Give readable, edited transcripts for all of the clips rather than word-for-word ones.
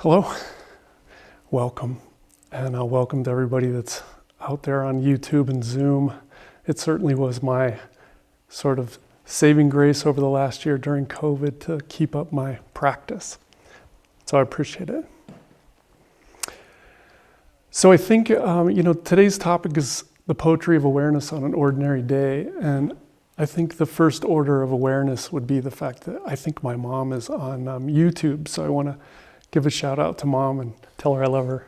Hello, welcome, and welcome to everybody that's out there on YouTube and Zoom. It certainly was my sort of saving grace over the last year during COVID to keep up my practice. So I appreciate it. So I think, today's topic is the poetry of awareness on an ordinary day. And I think the first order of awareness would be the fact that I think my mom is on YouTube. So I want to give a shout out to Mom and tell her I love her.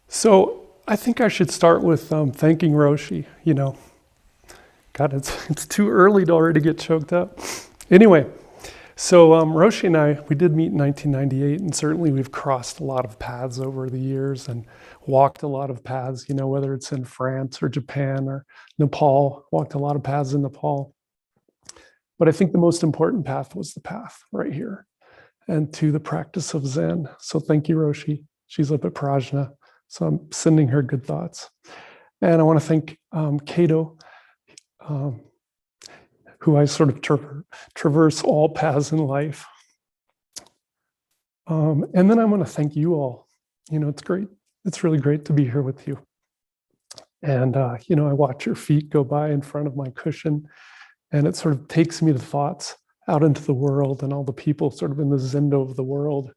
So I think I should start with thanking Roshi. God, it's too early to already get choked up. Anyway, so Roshi and I, we did meet in 1998, and certainly we've crossed a lot of paths over the years and walked a lot of paths, whether it's in France or Japan or Nepal, walked a lot of paths in Nepal. But I think the most important path was the path right here and to the practice of Zen. So thank you, Roshi. She's up at Prajna, so I'm sending her good thoughts. And I want to thank Cato, who I sort of traverse all paths in life. And then I want to thank you all. It's great. It's really great to be here with you. And, I watch your feet go by in front of my cushion, and it sort of takes me to thoughts out into the world and all the people sort of in the Zendo of the world,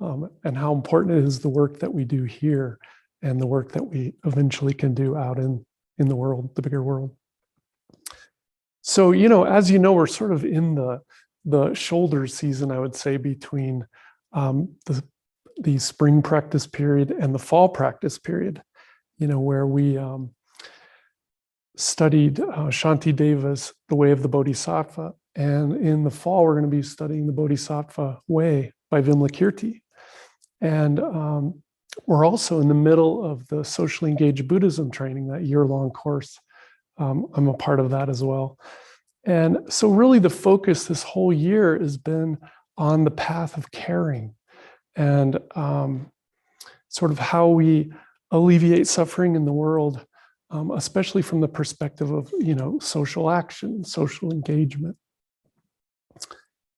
and how important it is the work that we do here and the work that we eventually can do out in the world, the bigger world. So, as you know, we're sort of in the shoulder season, I would say, between the spring practice period and the fall practice period, where we studied Shantideva's The Way of the Bodhisattva. And in the fall, we're going to be studying the Bodhisattva Way by Vimalakirti. And we're also in the middle of the Socially Engaged Buddhism training, that year-long course. I'm a part of that as well. And so really the focus this whole year has been on the path of caring and sort of how we alleviate suffering in the world, especially from the perspective of, social action, social engagement.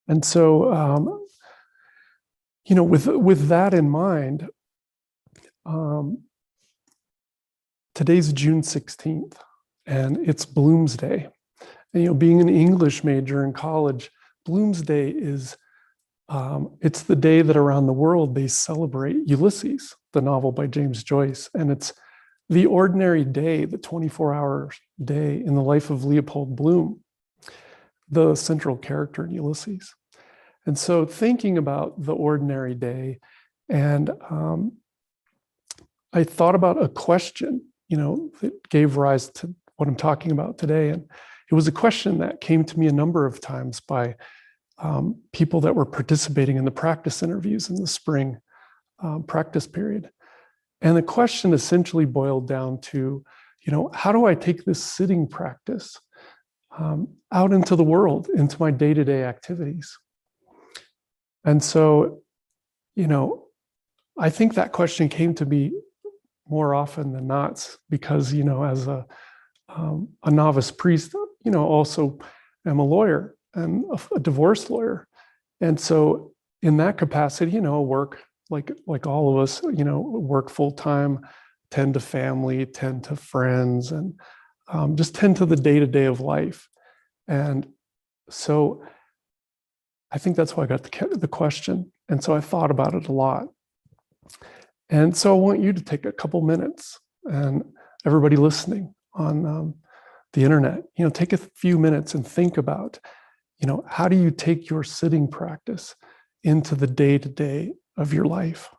And so, with that in mind, today's June 16th. And it's Bloomsday. And, being an English major in college, Bloomsday is, it's the day that around the world they celebrate Ulysses, the novel by James Joyce. And it's the ordinary day, the 24-hour day in the life of Leopold Bloom, the central character in Ulysses. And so thinking about the ordinary day, and I thought about a question, that gave rise to what I'm talking about today. And it was a question that came to me a number of times by people that were participating in the practice interviews in the spring practice period. And the question essentially boiled down to, how do I take this sitting practice out into the world, into my day-to-day activities? And so, I think that question came to me more often than not because, as a novice priest, also am a lawyer and a divorce lawyer. And so in that capacity, work like all of us, work full time, tend to family, tend to friends, and just tend to the day-to-day of life. And so I think that's why I got the question. And so I thought about it a lot. And so I want you to take a couple minutes, and everybody listening on the internet, take a few minutes and think about, how do you take your sitting practice into the day-to-day of your life?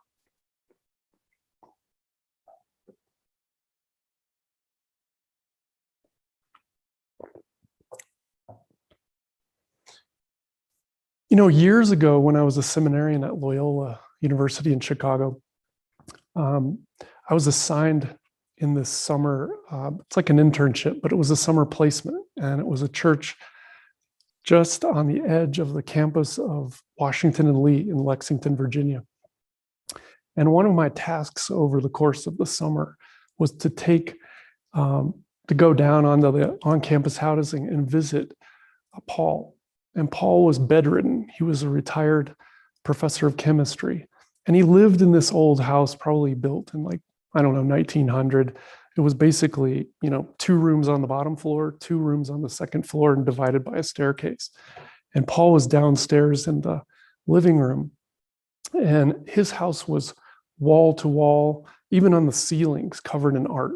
Years ago when I was a seminarian at Loyola University in Chicago, I was assigned in this summer, it's like an internship, but it was a summer placement, and it was a church just on the edge of the campus of Washington and Lee in Lexington, Virginia. And one of my tasks over the course of the summer was to go down onto the on-campus housing and visit Paul. And Paul was bedridden. He was a retired professor of chemistry. And he lived in this old house, probably built in like, I don't know, 1900. It was basically, 2 rooms on the bottom floor, 2 rooms on the second floor, and divided by a staircase. And Paul was downstairs in the living room, and his house was wall to wall, even on the ceilings, covered in art,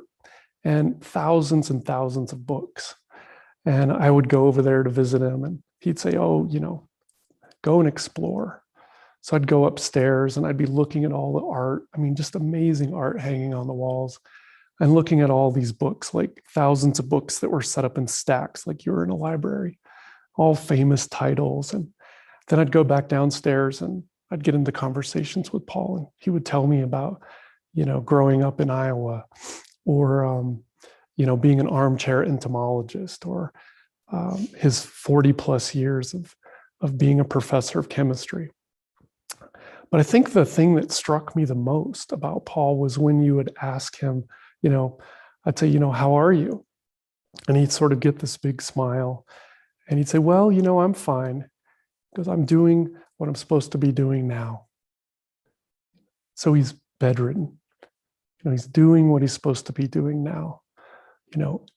and thousands of books. And I would go over there to visit him, and he'd say, oh, go and explore. So I'd go upstairs and I'd be looking at all the art. I mean, just amazing art hanging on the walls, and looking at all these books, like thousands of books that were set up in stacks, like you were in a library, all famous titles. And then I'd go back downstairs and I'd get into conversations with Paul, and he would tell me about, growing up in Iowa, or, being an armchair entomologist, or his 40 plus years of being a professor of chemistry. But I think the thing that struck me the most about Paul was when you would ask him, I'd say, how are you? And he'd sort of get this big smile, and he'd say, well, I'm fine, because I'm doing what I'm supposed to be doing now. So he's bedridden. He's doing what he's supposed to be doing now.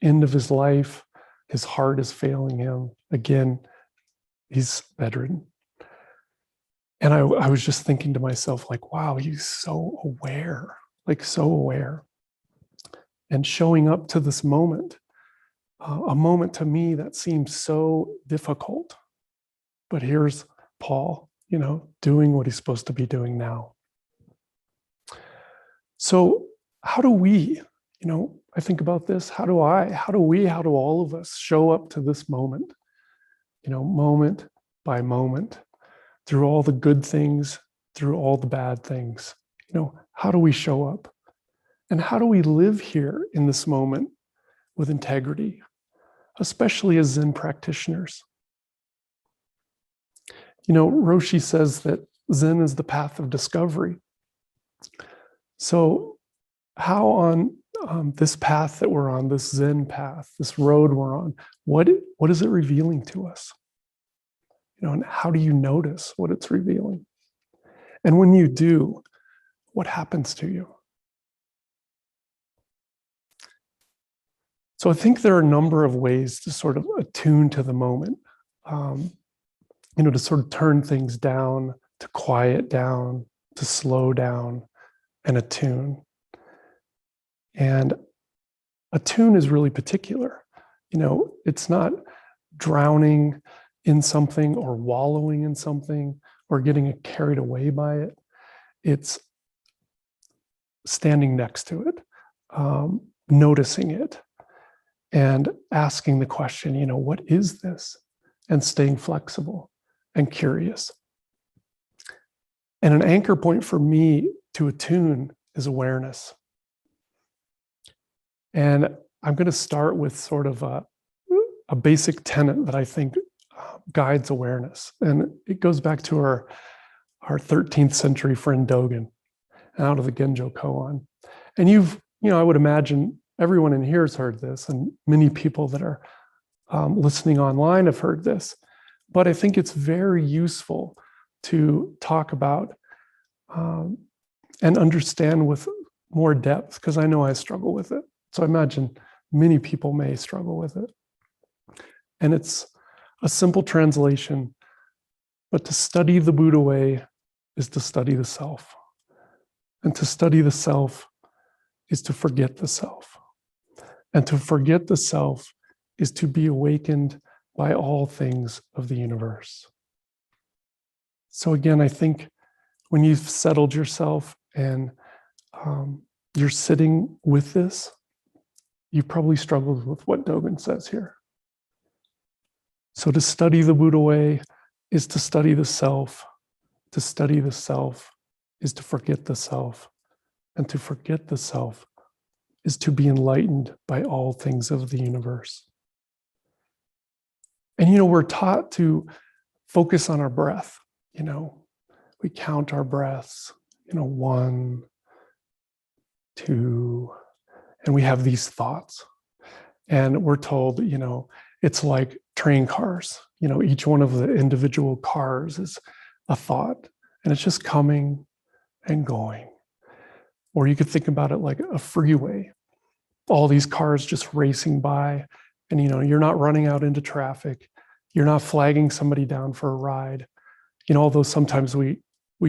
End of his life, his heart is failing him. Again, he's bedridden. And I was just thinking to myself, like, wow, he's so aware, and showing up to this moment, a moment to me that seems so difficult. But here's Paul, doing what he's supposed to be doing now. So how do we, I think about this, how do all of us show up to this moment, moment by moment, through all the good things, through all the bad things? How do we show up? And how do we live here in this moment with integrity, especially as Zen practitioners? Roshi says that Zen is the path of discovery. So how on this path that we're on, this Zen path, this road we're on, what is it revealing to us? And how do you notice what it's revealing? And when you do, what happens to you? So I think there are a number of ways to sort of attune to the moment, to sort of turn things down, to quiet down, to slow down, and attune. And attune is really particular. It's not drowning in something or wallowing in something or getting carried away by it. It's standing next to it, noticing it, and asking the question, what is this? And staying flexible and curious. And an anchor point for me to attune is awareness. And I'm going to start with sort of a basic tenet that I think guides awareness. And it goes back to our 13th century friend Dogen, out of the Genjo Koan. And I would imagine everyone in here has heard this, and many people that are listening online have heard this. But I think it's very useful to talk about and understand with more depth, because I know I struggle with it. So I imagine many people may struggle with it. And it's a simple translation, but to study the Buddha way is to study the self. And to study the self is to forget the self. And to forget the self is to be awakened by all things of the universe. So again, I think when you've settled yourself and you're sitting with this, you've probably struggled with what Dogen says here. So to study the Buddha way is to study the self. To study the self is to forget the self. And to forget the self is to be enlightened by all things of the universe. And we're taught to focus on our breath. We count our breaths, 1, 2, and we have these thoughts. And we're told, it's like train cars. Each one of the individual cars is a thought. and it's just coming and going. Or you could think about it like a freeway, all these cars just racing by, and you're not running out into traffic, you're not flagging somebody down for a ride. Although sometimes we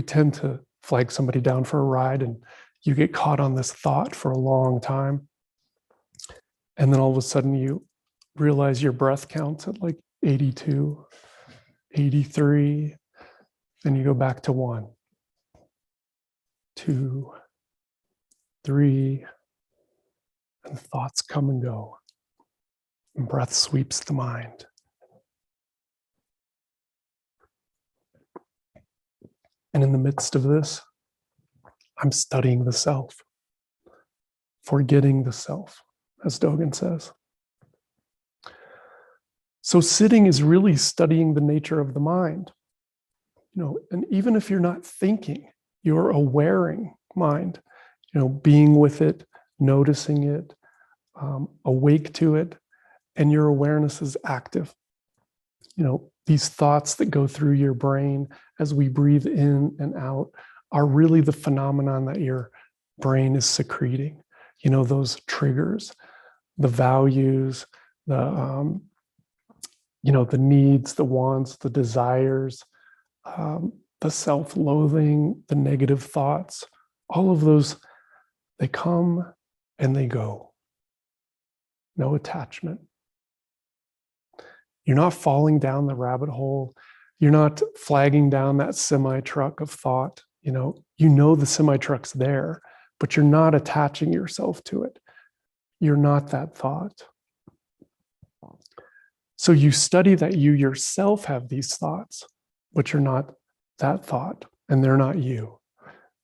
tend to flag somebody down for a ride, and you get caught on this thought for a long time, and then all of a sudden you realize your breath counts at like 82, 83, and you go back to 1, 2, 3, and thoughts come and go, and breath sweeps the mind. And in the midst of this, I'm studying the self, forgetting the self, as Dogen says. So sitting is really studying the nature of the mind. And even if you're not thinking, you're awareing mind, being with it, noticing it, awake to it, and your awareness is active. These thoughts that go through your brain as we breathe in and out are really the phenomenon that your brain is secreting. Those triggers, the values, the needs, the wants, the desires, the self-loathing, the negative thoughts, all of those, they come and they go. No attachment. You're not falling down the rabbit hole. You're not flagging down that semi-truck of thought. The semi-truck's there, but you're not attaching yourself to it. You're not that thought. So you study that you yourself have these thoughts, but you're not that thought, and they're not you.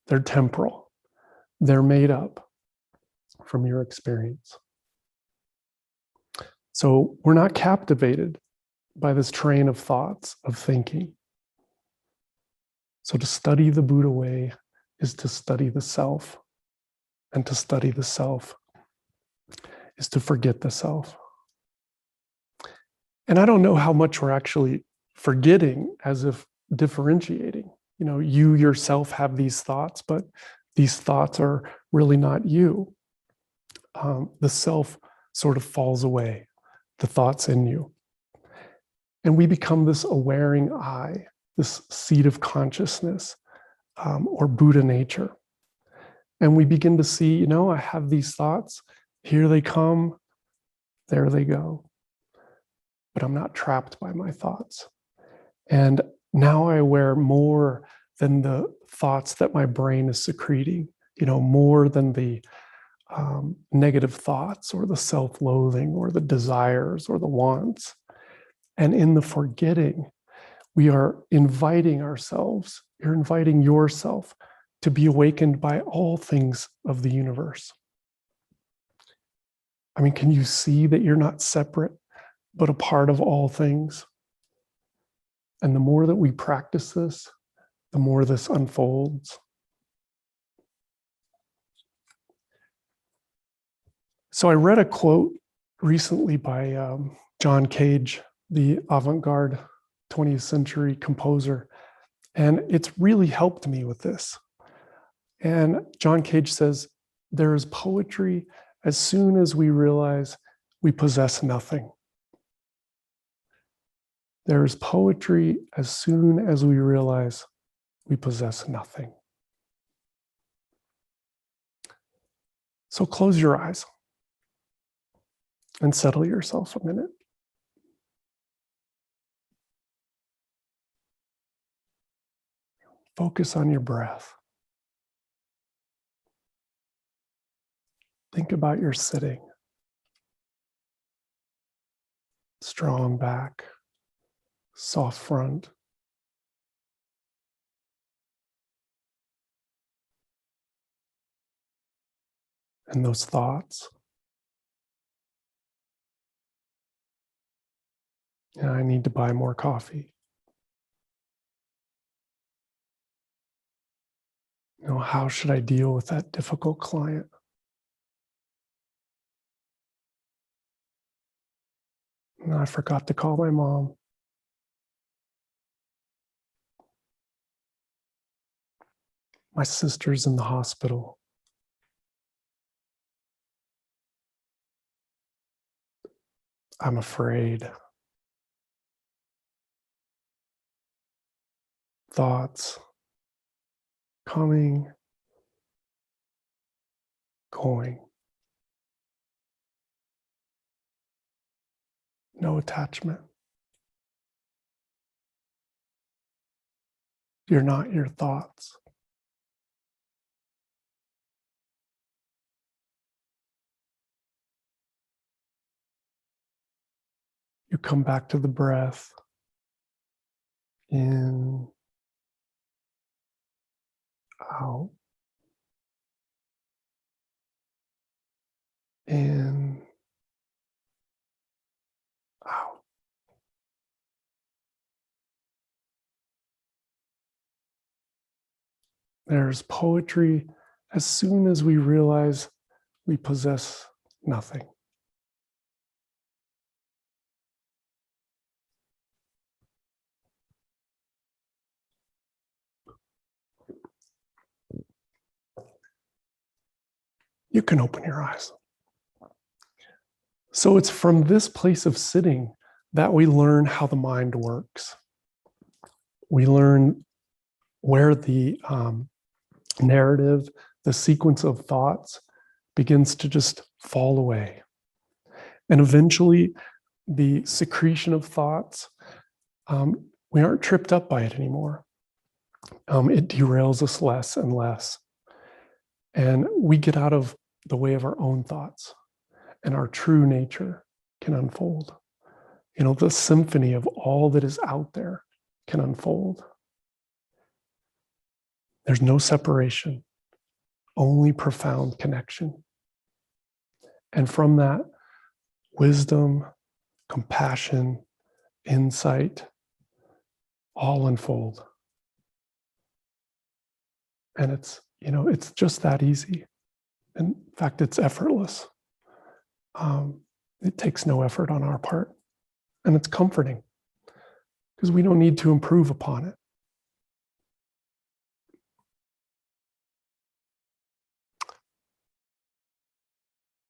They're temporal. They're made up from your experience. So we're not captivated by this train of thoughts, of thinking. So to study the Buddha way is to study the self. And to study the self is to forget the self. And I don't know how much we're actually forgetting as if differentiating. You yourself have these thoughts, but these thoughts are really not you. The self sort of falls away, the thoughts in you. And we become this awareing I, this seat of consciousness, or Buddha nature. And we begin to see, I have these thoughts. Here they come, there they go. But I'm not trapped by my thoughts. And now I aware more than the thoughts that my brain is secreting, more than the negative thoughts or the self-loathing or the desires or the wants. And in the forgetting, we are inviting ourselves, you're inviting yourself to be awakened by all things of the universe. Can you see that you're not separate, but a part of all things? And the more that we practice this, the more this unfolds. So I read a quote recently by John Cage, the avant-garde 20th century composer, and it's really helped me with this. And John Cage says, there is poetry as soon as we realize we possess nothing. There is poetry as soon as we realize we possess nothing. So close your eyes and settle yourself a minute. Focus on your breath. Think about your sitting. Strong back, soft front. And those thoughts. And I need to buy more coffee. How should I deal with that difficult client? No, I forgot to call my mom. My sister's in the hospital. I'm afraid. Thoughts coming, going. No attachment. You're not your thoughts. You come back to the breath. In, out, in, out. There's poetry as soon as we realize we possess nothing. You can open your eyes. So it's from this place of sitting that we learn how the mind works. We learn where the narrative, the sequence of thoughts begins to just fall away. And eventually, the secretion of thoughts, we aren't tripped up by it anymore. It derails us less and less. And we get out of the way of our own thoughts, and our true nature can unfold. You know, the symphony of all that is out there can unfold. There's no separation, only profound connection. And from that, wisdom, compassion, insight, all unfold. And it's, you know, it's just that easy. In fact, it's effortless. It takes no effort on our part. And it's comforting because we don't need to improve upon it.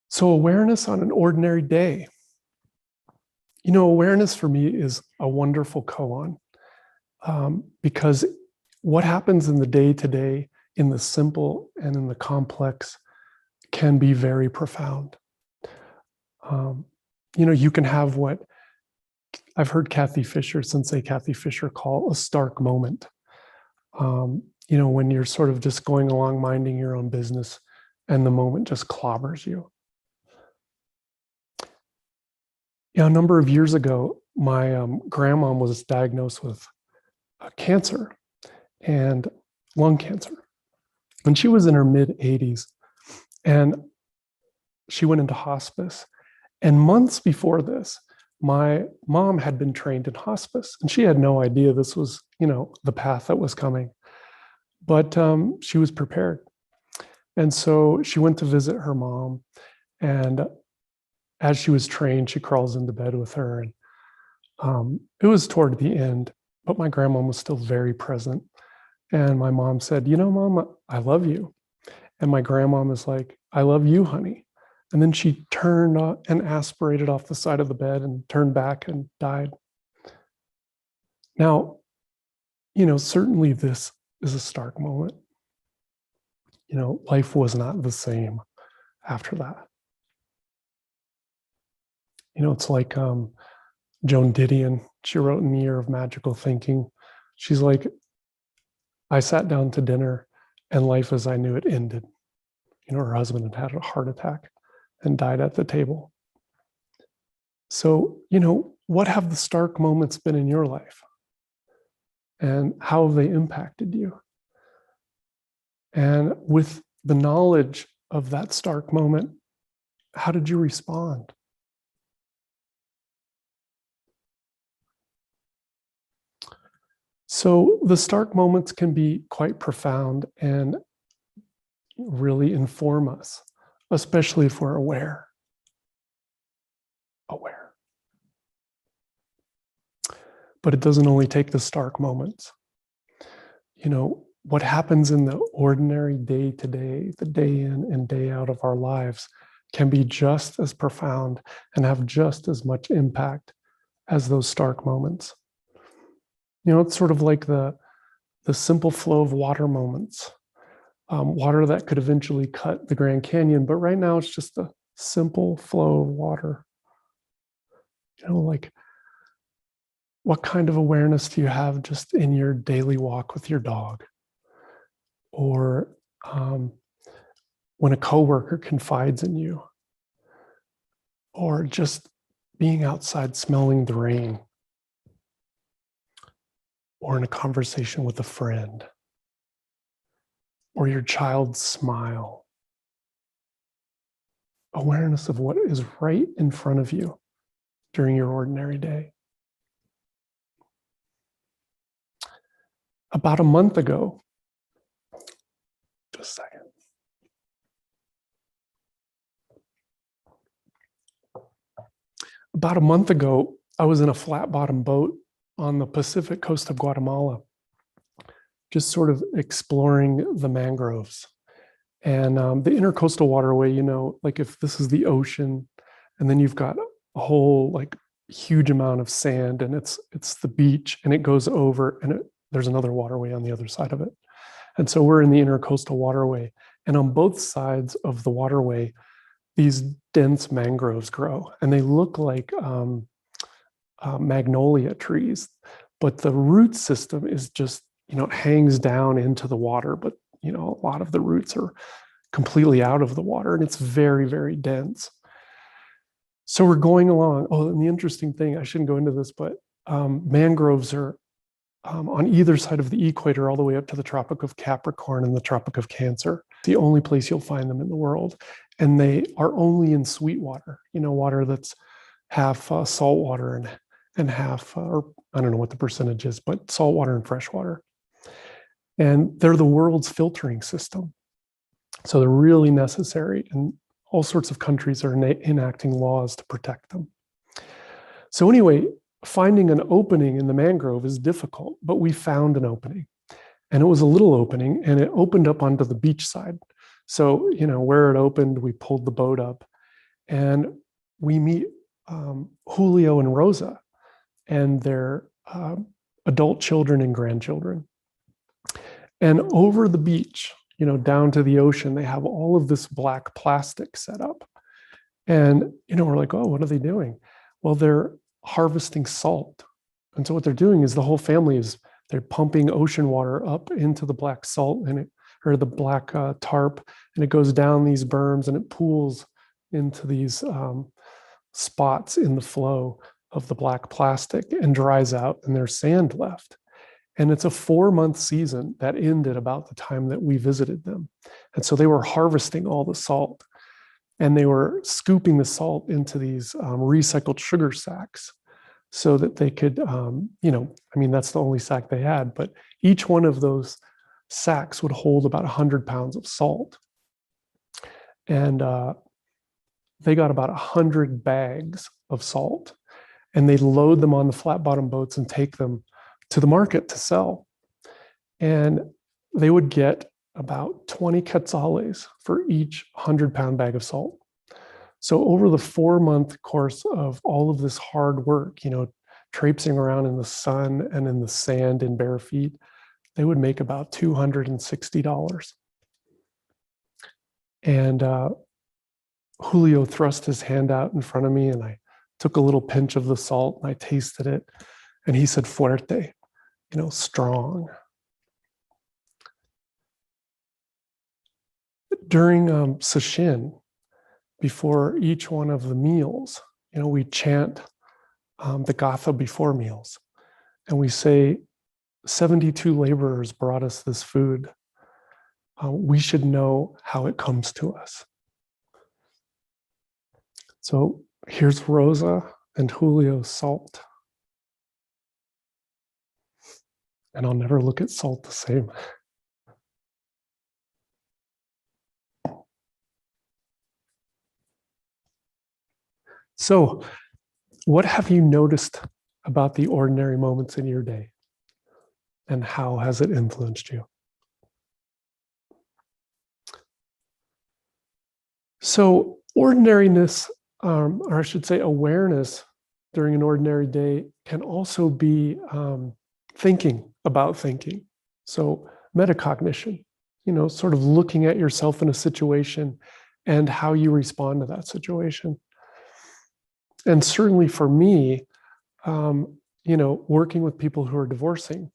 So awareness on an ordinary day. You know, awareness for me is a wonderful koan, because what happens in the day-to-day, in the simple and in the complex, can be very profound. You know, you can have what I've heard Sensei Kathy Fisher call a stark moment. You know, when you're sort of just going along minding your own business and the moment just clobbers you. Yeah, a number of years ago, my grandma was diagnosed with cancer and lung cancer. And she was in her mid 80s, and she went into hospice. And months before this, my mom had been trained in hospice, and she had no idea this was, you know, the path that was coming. But she was prepared. And so she went to visit her mom, and as she was trained, she crawls into bed with her. And it was toward the end, but my grandma was still very present. And my mom said, you know, Mom, I love you. And my grandma was like, I love you, honey. And then she turned and aspirated off the side of the bed and turned back and died. Now, you know, certainly this is a stark moment. You know, life was not the same after that. You know, it's like Joan Didion, she wrote in The Year of Magical Thinking. She's like, I sat down to dinner and life as I knew it ended. You know, her husband had a heart attack and died at the table. So, you know, what have the stark moments been in your life? And how have they impacted you? And with the knowledge of that stark moment, how did you respond? So the stark moments can be quite profound and really inform us, especially if we're aware. But it doesn't only take the stark moments. You know, what happens in the ordinary day to day, the day in and day out of our lives, can be just as profound and have just as much impact as those stark moments. It's sort of like the simple flow of water moments, water that could eventually cut the Grand Canyon, but right now it's just a simple flow of water. Like, what kind of awareness do you have just in your daily walk with your dog? Or when a coworker confides in you, or just being outside smelling the rain, or in a conversation with a friend, or your child's smile. Awareness of what is right in front of you during your ordinary day. About a month ago, just a second. About a month ago, I was in a flat bottom boat on the Pacific coast of Guatemala, just sort of exploring the mangroves. And the intercoastal waterway, like if this is the ocean, and then you've got a whole like huge amount of sand, and it's the beach, and it goes over, and there's another waterway on the other side of it. And so we're in the intercoastal waterway, and on both sides of the waterway, these dense mangroves grow, and they look like magnolia trees, but the root system is just, it hangs down into the water, but a lot of the roots are completely out of the water, and it's very, very dense. So we're going along. Oh, and the interesting thing, I shouldn't go into this, but mangroves are on either side of the equator, all the way up to the Tropic of Capricorn and the Tropic of Cancer. The only place you'll find them in the world. And they are only in sweet water, water that's half salt water and half, or I don't know what the percentage is, but salt water and fresh water. And they're the world's filtering system. So they're really necessary, and all sorts of countries are enacting laws to protect them. So anyway, finding an opening in the mangrove is difficult, but we found an opening. And it was a little opening, and it opened up onto the beach side. So, where it opened, we pulled the boat up, and we meet Julio and Rosa and their adult children and grandchildren. And over the beach, down to the ocean, they have all of this black plastic set up. And, we're like, oh, what are they doing? Well, they're harvesting salt. And so what they're doing is the whole family they're pumping ocean water up into the black salt or the black tarp, and it goes down these berms, and it pools into these spots in the flow of the black plastic and dries out, and there's sand left. And it's a 4-month season that ended about the time that we visited them. And so they were harvesting all the salt, and they were scooping the salt into these recycled sugar sacks so that they could, that's the only sack they had, but each one of those sacks would hold about 100 pounds of salt. And they got about 100 bags of salt, and they load them on the flat bottom boats and take them to the market to sell. And they would get about 20 quetzales for each 100-pound bag of salt. So over the 4-month course of all of this hard work, traipsing around in the sun and in the sand in bare feet, they would make about $260. And Julio thrust his hand out in front of me, and I took a little pinch of the salt, and I tasted it. And he said, fuerte, strong. During Fushin, before each one of the meals, we chant the Gatha before meals. And we say, 72 laborers brought us this food. We should know how it comes to us. So here's Rosa and Julio's salt. And I'll never look at salt the same. So, what have you noticed about the ordinary moments in your day? And how has it influenced you? So ordinariness, or I should say awareness during an ordinary day can also be thinking about thinking. So metacognition, sort of looking at yourself in a situation and how you respond to that situation. And certainly for me, working with people who are divorcing,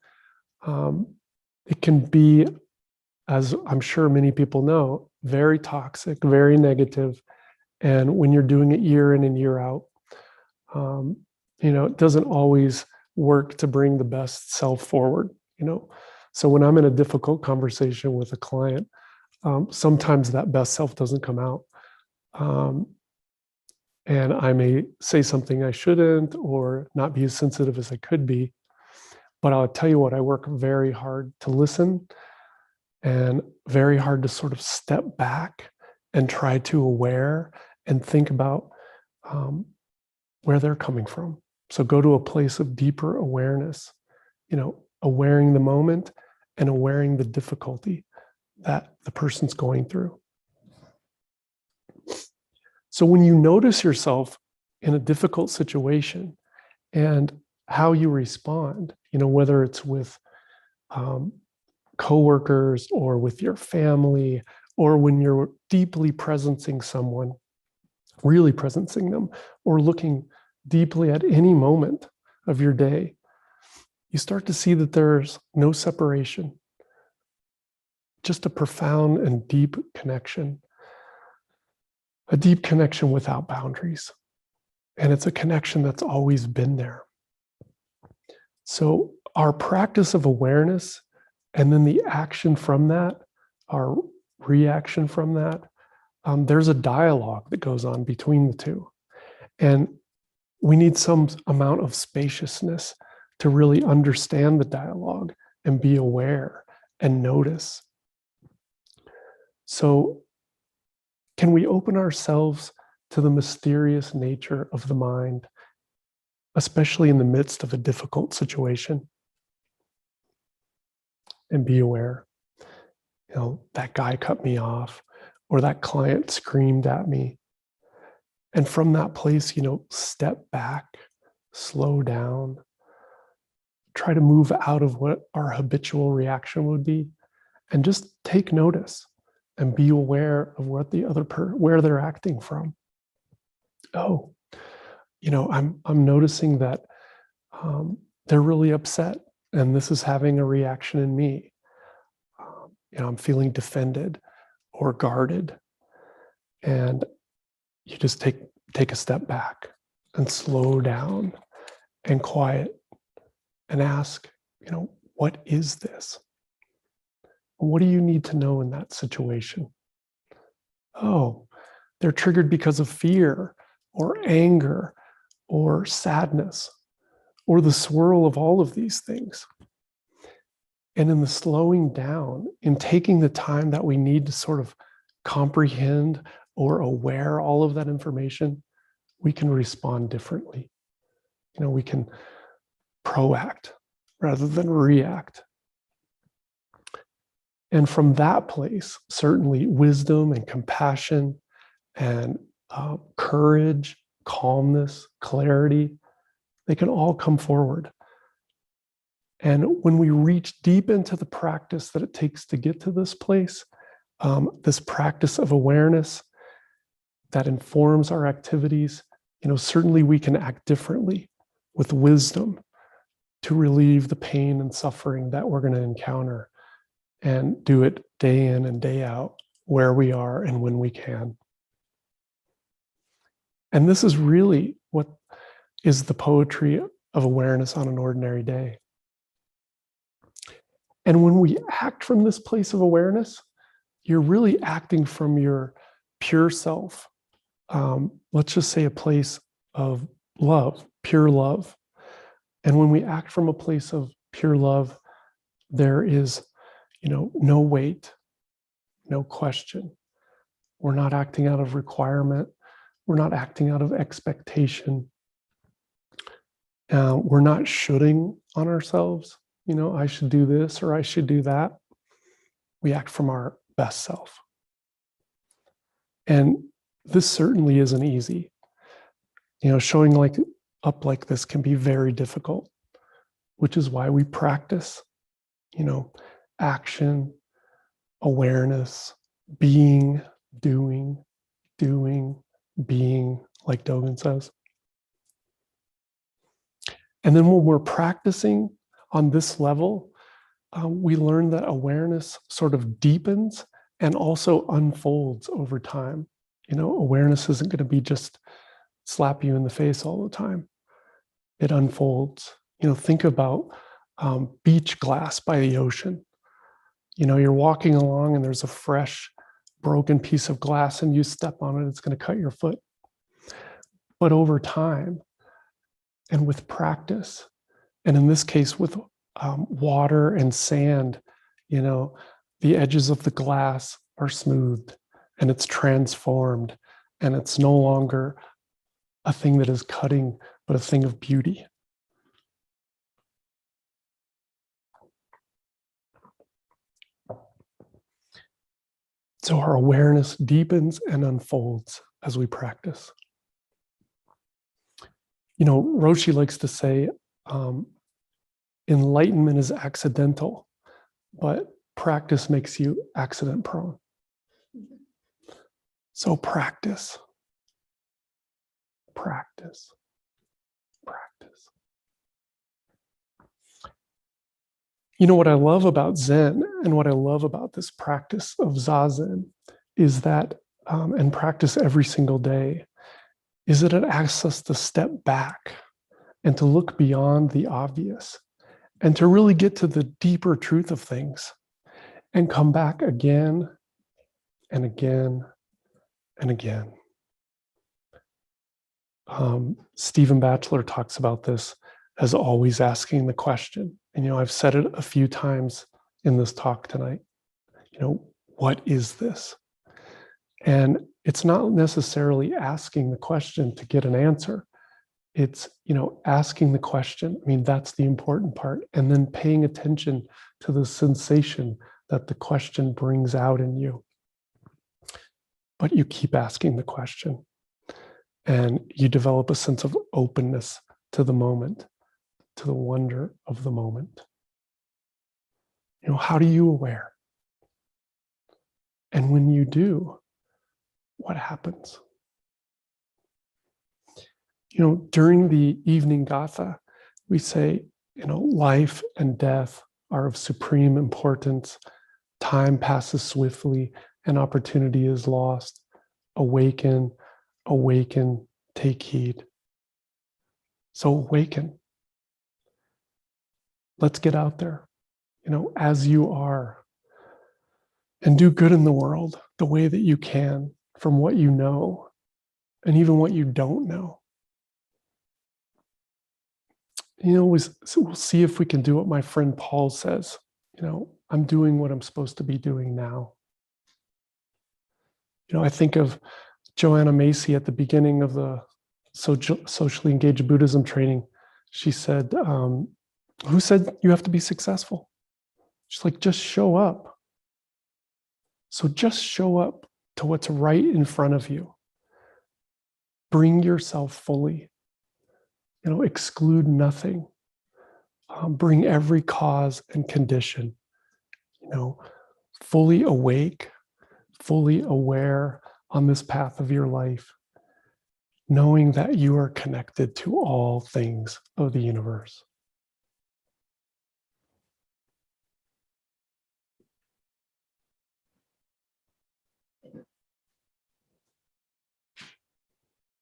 it can be, as I'm sure many people know, very toxic, very negative. And when you're doing it year in and year out, it doesn't always work to bring the best self forward. So when I'm in a difficult conversation with a client, sometimes that best self doesn't come out. And I may say something I shouldn't or not be as sensitive as I could be. But I'll tell you what, I work very hard to listen and very hard to sort of step back and try to aware and think about where they're coming from. So go to a place of deeper awareness, awareing the moment and awareing the difficulty that the person's going through. So when you notice yourself in a difficult situation and how you respond, whether it's with coworkers or with your family, or when you're deeply presencing someone, really presencing them, or looking deeply at any moment of your day, you start to see that there's no separation, just a profound and deep connection, a deep connection without boundaries. And it's a connection that's always been there. So our practice of awareness and then the action from that, our reaction from that, there's a dialogue that goes on between the two. And we need some amount of spaciousness to really understand the dialogue and be aware and notice. So can we open ourselves to the mysterious nature of the mind, especially in the midst of a difficult situation? And be aware, that guy cut me off, or that client screamed at me. And from that place, step back, slow down, try to move out of what our habitual reaction would be, and just take notice and be aware of what the other where they're acting from. Oh, I'm noticing that they're really upset, and this is having a reaction in me. I'm feeling defended or guarded, and you just take a step back and slow down and quiet and ask, what is this? What do you need to know in that situation? Oh, they're triggered because of fear or anger or sadness or the swirl of all of these things. And in the slowing down, in taking the time that we need to sort of comprehend or aware all of that information, we can respond differently. We can proact rather than react. And from that place, certainly wisdom and compassion and courage, calmness, clarity, they can all come forward. And when we reach deep into the practice that it takes to get to this place, this practice of awareness that informs our activities, certainly we can act differently with wisdom to relieve the pain and suffering that we're going to encounter, and do it day in and day out where we are and when we can. And this is really what is the poetry of awareness on an ordinary day. And when we act from this place of awareness, you're really acting from your pure self. Let's just say a place of love, pure love. And when we act from a place of pure love, there is, no weight, no question. We're not acting out of requirement. We're not acting out of expectation. We're not shoulding on ourselves. I should do this or I should do that. We act from our best self. And this certainly isn't easy. Showing up like this can be very difficult, which is why we practice, action, awareness, being, doing, being, like Dogen says. And then when we're practicing on this level, we learn that awareness sort of deepens and also unfolds over time. Awareness isn't going to be just slap you in the face all the time. It unfolds. Think about beach glass by the ocean. You're walking along and there's a fresh, broken piece of glass and you step on it, it's going to cut your foot. But over time and with practice, and in this case with water and sand, the edges of the glass are smoothed and it's transformed, and it's no longer a thing that is cutting, but a thing of beauty. So our awareness deepens and unfolds as we practice. Roshi likes to say, enlightenment is accidental, but practice makes you accident prone. So practice. What I love about Zen and what I love about this practice of Zazen is that, and practice every single day, is that it asks us to step back and to look beyond the obvious and to really get to the deeper truth of things and come back again and again and again. Stephen Batchelor talks about this as always asking the question. And, I've said it a few times in this talk tonight. What is this? And it's not necessarily asking the question to get an answer. It's, asking the question. That's the important part. And then paying attention to the sensation that the question brings out in you. But you keep asking the question. And you develop a sense of openness to the moment, to the wonder of the moment. How do you aware? And when you do, what happens? During the evening gatha, we say, life and death are of supreme importance. Time passes swiftly and opportunity is lost. Awaken, awaken, take heed. So awaken. Let's get out there, as you are, and do good in the world the way that you can from what you know and even what you don't know. We'll see if we can do what my friend Paul says. I'm doing what I'm supposed to be doing now. I think of Joanna Macy at the beginning of the socially engaged Buddhism training. She said, who said you have to be successful? She's like, just show up. So just show up to what's right in front of you. Bring yourself fully. Exclude nothing. Bring every cause and condition. Fully awake, fully aware on this path of your life, knowing that you are connected to all things of the universe.